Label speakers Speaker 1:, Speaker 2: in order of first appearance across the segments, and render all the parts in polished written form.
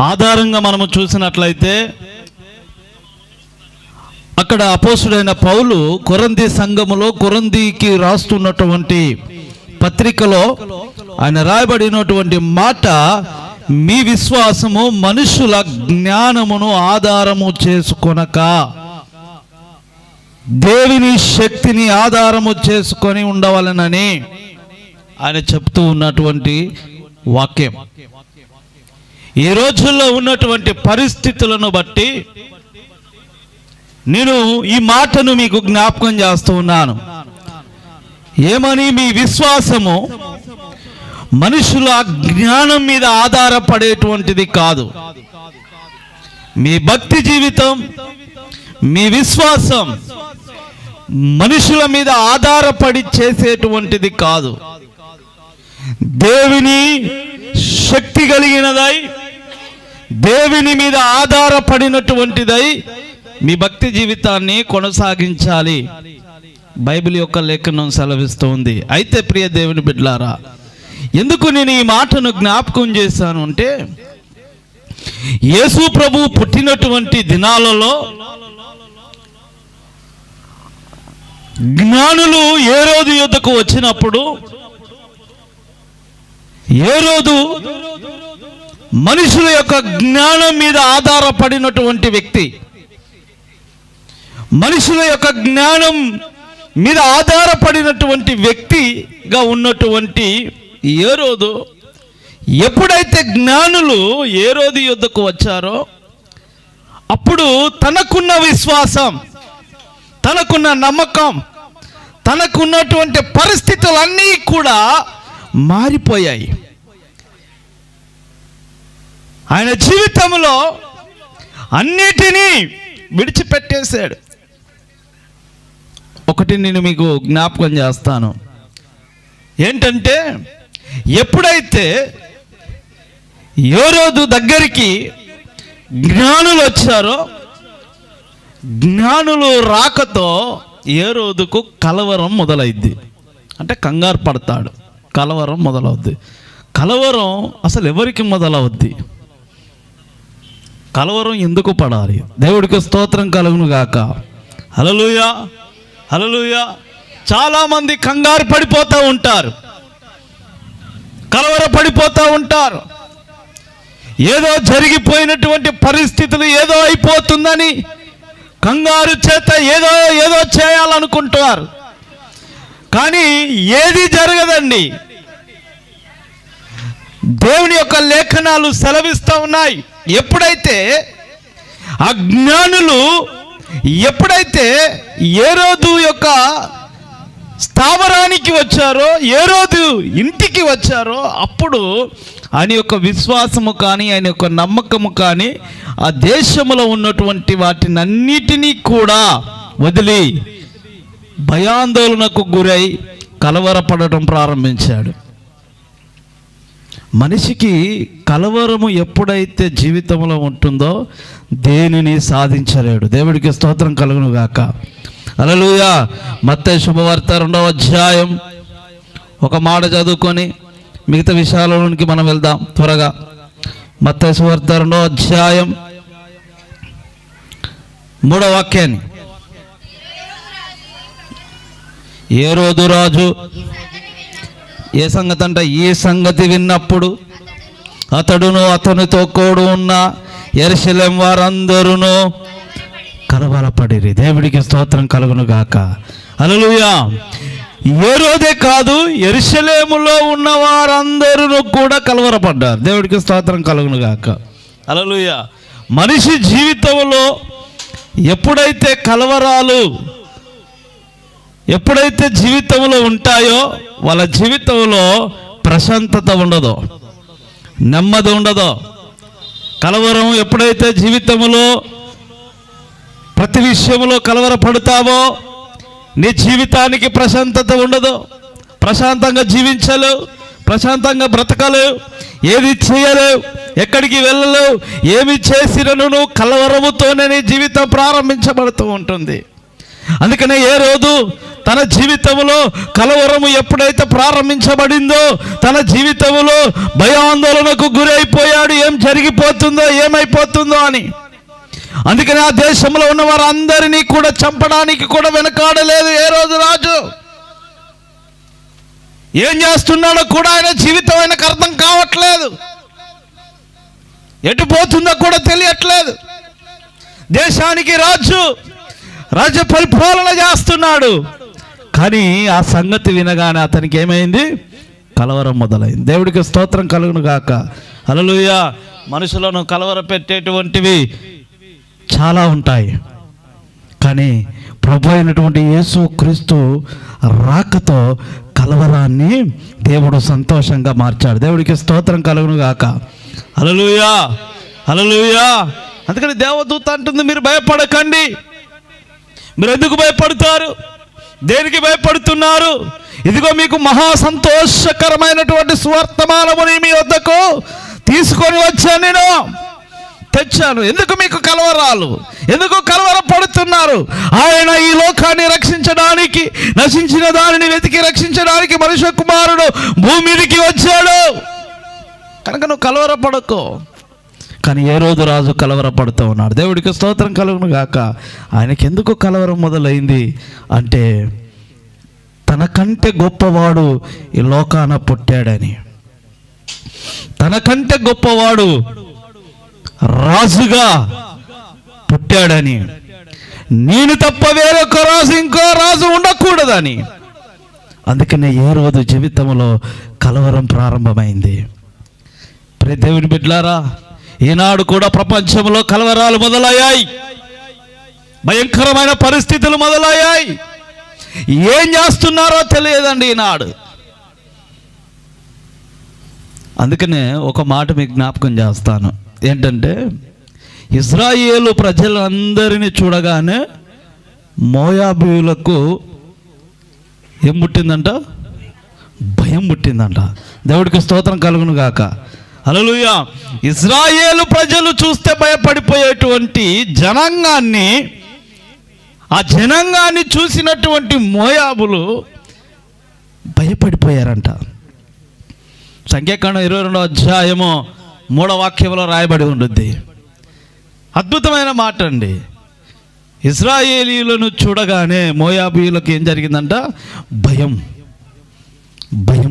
Speaker 1: ఆధారంగా మనము చూసినట్లయితే అక్కడ అపోస్తుడైన పౌలు కొరింథీ సంఘములో కొరింథీకి రాస్తున్నటువంటి పత్రికలో ఆయన రాయబడినటువంటి మాట, మీ విశ్వాసము మనుషుల జ్ఞానమును ఆధారము చేసుకొనక దేవుని శక్తిని ఆధారము చేసుకొని ఉండవలెనని ఆయన చెప్తూ ఉన్నటువంటి వాక్యం. ఈ రోజుల్లో ఉన్నటువంటి పరిస్థితులను బట్టి నేను ఈ మాటను మీకు జ్ఞాపకం చేస్తూ ఉన్నాను. ఏమని? మీ విశ్వాసము మనుషుల జ్ఞానం మీద ఆధారపడేటువంటిది కాదు. మీ భక్తి జీవితం, మీ విశ్వాసం మనుషుల మీద ఆధారపడి చేసేటువంటిది కాదు. దేవుని శక్తి కలిగినదై, దేవుని మీద ఆధారపడినటువంటిదై మీ భక్తి జీవితాన్ని కొనసాగించాలి. బైబిల్ యొక్క లేఖనం సెలవిస్తుంది. అయితే ప్రియ దేవుని బిడ్డలారా, ఎందుకు నేను ఈ మాటను జ్ఞాపకం చేశాను అంటే, యేసు ప్రభు పుట్టినటువంటి దినాలలో జ్ఞానులు హేరోదు యొద్దకు వచ్చినప్పుడు హేరోదు మనుషుల యొక్క జ్ఞానం మీద ఆధారపడినటువంటి వ్యక్తి. మనుషుల యొక్క జ్ఞానం మీద ఆధారపడినటువంటి వ్యక్తిగా ఉన్నటువంటి హేరోదు ఎప్పుడైతే జ్ఞానులు హేరోదు యొద్దకు వచ్చారో అప్పుడు తనకున్న విశ్వాసం, తనకున్న నమ్మకం, తనకున్నటువంటి పరిస్థితులన్నీ కూడా మారిపోయాయి. ఆయన జీవితంలో అన్నిటినీ విడిచిపెట్టేశాడు. ఒకటి నేను మీకు జ్ఞాపకం చేస్తాను. ఏంటంటే, ఎప్పుడైతే హేరోదు దగ్గరికి జ్ఞానులు వచ్చారో, జ్ఞానులు రాకతో హేరోదుకు కలవరం మొదలైద్ది. అంటే కంగారు పడతాడు, కలవరం మొదలవుద్ది. కలవరం అసలు ఎవరికి మొదలవుద్ది? కలవరం ఎందుకు పడాలి? దేవుడికి స్తోత్రం కలుగును గాక. హల్లెలూయా, హల్లెలూయా. చాలామంది కంగారు పడిపోతూ ఉంటారు, కలవర పడిపోతూ ఉంటారు. ఏదో జరిగిపోయినటువంటి పరిస్థితులు ఏదో అయిపోతుందని కంగారు చేత ఏదో ఏదో చేయాలనుకుంటున్నారు. కానీ ఏది జరగదండి. దేవుని యొక్క లేఖనాలు సెలవిస్తూ ఉన్నాయి. ఎప్పుడైతే ఆ జ్ఞానులు ఎప్పుడైతే హేరోదు యొక్క స్థావరానికి వచ్చారో, హేరోదు ఇంటికి వచ్చారో, అప్పుడు ఆయన యొక్క విశ్వాసము కానీ ఆయన యొక్క నమ్మకము కానీ ఆ దేశంలో ఉన్నటువంటి వాటిని అన్నిటినీ కూడా వదిలి భయాందోళనకు గురై కలవరపడటం ప్రారంభించాడు. మనిషికి కలవరము ఎప్పుడైతే జీవితంలో ఉంటుందో దేనిని సాధించలేడు. దేవుడికి స్తోత్రం కలుగును గాక. హల్లెలూయా. మత్తయి శుభవార్త 2వ అధ్యాయం ఒక మాట చదువుకొని మిగతా విషయాలలోనికి మనం వెళ్దాం త్వరగా. మత్తయి శుభవార్త 2వ అధ్యాయం 3వ వాక్యాన్ని. హేరోదు రాజు ఏ సంగతి అంటే, ఈ సంగతి విన్నప్పుడు అతడును అతనితో కూడు ఉన్న యెరూషలేము వారందరూ కలవరపడిరి. దేవుడికి స్తోత్రం కలుగును గాక. హల్లెలూయా. హేరోదే కాదు, యెరూషలేములో ఉన్న వారందరూ కూడా కలవరపడ్డారు. దేవుడికి స్తోత్రం కలుగును గాక. హల్లెలూయా. మనిషి జీవితంలో ఎప్పుడైతే కలవరాలు ఎప్పుడైతే జీవితంలో ఉంటాయో వాళ్ళ జీవితంలో ప్రశాంతత ఉండదో, నెమ్మది ఉండదో. కలవరం ఎప్పుడైతే జీవితంలో ప్రతి విషయంలో కలవరపడతావో నీ జీవితానికి ప్రశాంతత ఉండదు. ప్రశాంతంగా జీవించలేవు, ప్రశాంతంగా బ్రతకలేవు, ఏది చేయలేవు, ఎక్కడికి వెళ్ళలేవు. ఏమి చేసినను నువ్వు కలవరముతోనే నీ జీవితం ప్రారంభించబడుతూ ఉంటుంది. అందుకనే ఏ రోజు తన జీవితంలో కలవరము ఎప్పుడైతే ప్రారంభించబడిందో తన జీవితంలో భయాందోళనకు గురైపోయాడు, ఏం జరిగిపోతుందో ఏమైపోతుందో అని. అందుకని ఆ దేశంలో ఉన్న వారందరినీ కూడా చంపడానికి కూడా వెనకాడలేదు ఏ రోజు రాజు. ఏం చేస్తున్నాడో కూడా ఆయన జీవితం ఆయనకు అర్థం కావట్లేదు, ఎటు పోతుందో కూడా తెలియట్లేదు. దేశానికి రాజ్య పరిపాలన చేస్తున్నాడు. కానీ ఆ సంగతి వినగానే అతనికి ఏమైంది? కలవరం మొదలైంది. దేవుడికి స్తోత్రం కలుగును గాక. హల్లెలూయా. మనుషులను కలవర పెట్టేటువంటివి చాలా ఉంటాయి, కానీ ప్రభు అయినటువంటి యేసు క్రీస్తు రాకతో కలవరాన్ని దేవుడు సంతోషంగా మార్చాడు. దేవుడికి స్తోత్రం కలుగును గాక. హల్లెలూయా, హల్లెలూయా. అందుకని దేవదూత అంటుంది, మీరు భయపడకండి. మీరు ఎందుకు భయపడతారు? దేనికి భయపడుతున్నారు? ఇదిగో మీకు మహా సంతోషకరమైనటువంటి సువర్తమానముని మీ వద్దకు తీసుకొని వచ్చాను, నేను తెచ్చాను. ఎందుకు మీకు కలవరాలు? ఎందుకు కలవరపడుతున్నారు? ఆయన ఈ లోకాన్ని రక్షించడానికి, నశించిన దానిని వెతికి రక్షించడానికి మనుష్య కుమారుడు భూమి మీదకి వచ్చాడు కనుక నువ్వు కలవరపడకు. కానీ ఏ రోజు రాజు కలవరపడుతూ ఉన్నాడు. దేవుడికి స్తోత్రం కలుగును గాక. ఆయనకి ఎందుకు కలవరం మొదలైంది అంటే తనకంటే గొప్పవాడు ఈ లోకాన పుట్టాడని, తనకంటే గొప్పవాడు రాజుగా పుట్టాడని, నేను తప్ప వేరొక రాజు ఇంకో రాజు ఉండకూడదని. అందుకనే ఏ రోజు జీవితంలో కలవరం ప్రారంభమైంది. ప్రియ దేవుని బిడ్డలారా, ఈనాడు కూడా ప్రపంచంలో కలవరాలు మొదలయ్యాయి, భయంకరమైన పరిస్థితులు మొదలయ్యాయి. ఏం చేస్తున్నారో తెలియదండి ఈనాడు. అందుకనే ఒక మాట మీకు జ్ఞాపకం చేస్తాను. ఏంటంటే ఇజ్రాయేలు ప్రజలందరినీ చూడగానే మోయాబీయులకు ఏం పుట్టిందంట? భయం పుట్టిందంట. దేవుడికి స్తోత్రం కలుగును గాక. హల్లెలూయా. ఇజ్రాయేలు ప్రజలు చూస్తే భయపడిపోయేటువంటి జనాంగాన్ని, ఆ జనాంగాన్ని చూసినటువంటి మోయాబులు భయపడిపోయారంట. సంఖ్యాకాండం 22వ అధ్యాయము 3వ వాక్యంలో రాయబడి ఉంటుంది. అద్భుతమైన మాట అండి. ఇశ్రాయేలీయులను చూడగానే మోయాబీయులకు ఏం జరిగిందంట? భయం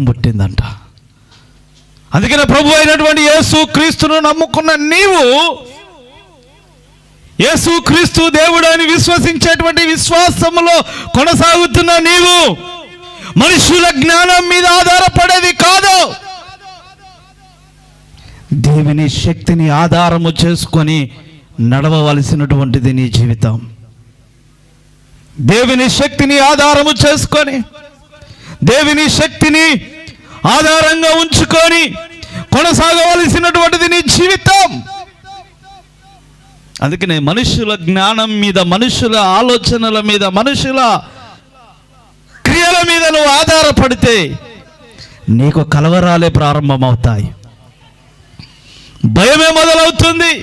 Speaker 1: పుట్టిందంట. అందుకనే ప్రభు అయినటువంటి యేసు క్రీస్తును నమ్ముకున్న నీవు, యేసు క్రీస్తు దేవుడు అని విశ్వసించేటువంటి విశ్వాసములో కొనసాగుతున్న నీవు మనుషుల జ్ఞానం మీద ఆధారపడేది కాదు, దేవుని శక్తిని ఆధారము చేసుకొని నడవవలసినటువంటిది నీ జీవితం. దేవుని శక్తిని ఆధారము చేసుకొని, దేవుని శక్తిని ఆధారంగా ఉంచుకొని కొనసాగవలసినటువంటిది నీ జీవితం. అందుకనే మనుషుల జ్ఞానం మీద, మనుషుల ఆలోచనల మీద, మనుషుల క్రియల మీద నువ్వు ఆధారపడితే నీకు కలవరాలే ప్రారంభమవుతాయి, భయమే మొదలవుతుంది.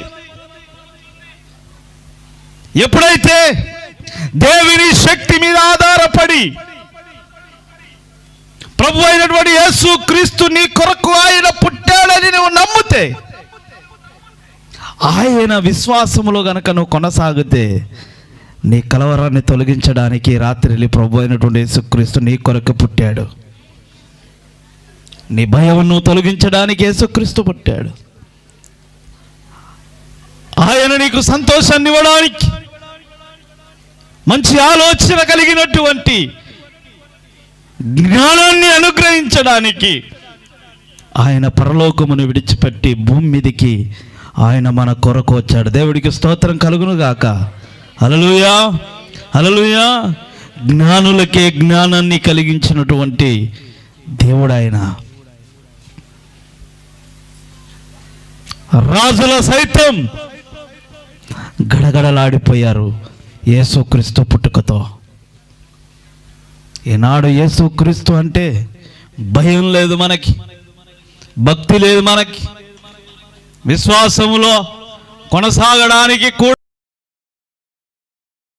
Speaker 1: ఎప్పుడైతే దేవుని శక్తి మీద ఆధారపడి ప్రభు అయినటువంటి యేసు క్రీస్తు నీ కొరకు ఆయన పుట్టాడని నువ్వు నమ్మితే, ఆయన విశ్వాసములో గనక నువ్వు కొనసాగితే, నీ కలవరాన్ని తొలగించడానికి రాత్రి ప్రభు అయినటువంటి యేసు క్రీస్తు నీ కొరకు పుట్టాడు. నీ భయమును తొలగించడానికి యేసుక్రీస్తు పుట్టాడు. ఆయన నీకు సంతోషాన్ని ఇవ్వడానికి, మంచి ఆలోచన కలిగినటువంటి జ్ఞానాన్ని అనుగ్రహించడానికి ఆయన పరలోకమును విడిచిపెట్టి భూమి మీదికి ఆయన మన కొరకు వచ్చాడు. దేవుడికి స్తోత్రం కలుగును గాక. హల్లెలూయా, హల్లెలూయా. జ్ఞానులకే జ్ఞానాన్ని కలిగించినటువంటి దేవుడు ఆయన. రాజుల సైతం గడగడలాడిపోయారు యేసుక్రీస్తు పుట్టుకతో. ఈనాడు యేసుక్రీస్తు అంటే భయం లేదు మనకి, భక్తి లేదు మనకి, విశ్వాసములో కొనసాగడానికి కూడా